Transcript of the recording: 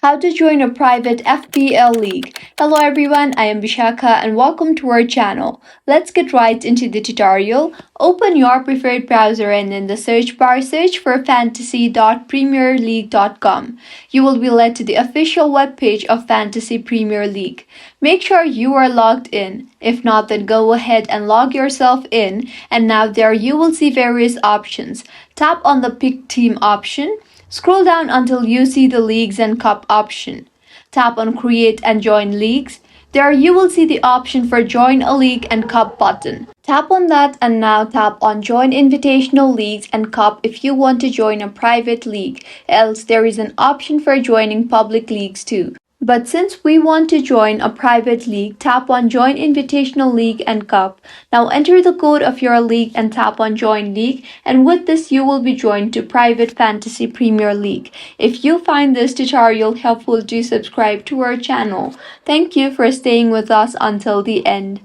How to join a private FPL league. Hello everyone, I am Vishakha and welcome to our channel. Let's get right into the tutorial. Open your preferred browser and in the search bar search for fantasy.premierleague.com. You will be led to the official webpage of Fantasy Premier League. Make sure you are logged in. If not, then go ahead and log yourself in, and now there you will see various options. Tap on the pick team option. Scroll down until you see the Leagues and Cup option. Tap on Create and Join Leagues. There you will see the option for Join a League and Cup button. Tap on that and now tap on Join Invitational Leagues and Cup if you want to join a private league, else there is an option for joining public leagues too. But since we want to join a private league, tap on Join Invitational League and Cup. Now enter the code of your league and tap on Join League, and with this you will be joined to Private Fantasy Premier League. If you find this tutorial helpful, do subscribe to our channel. Thank you for staying with us until the end.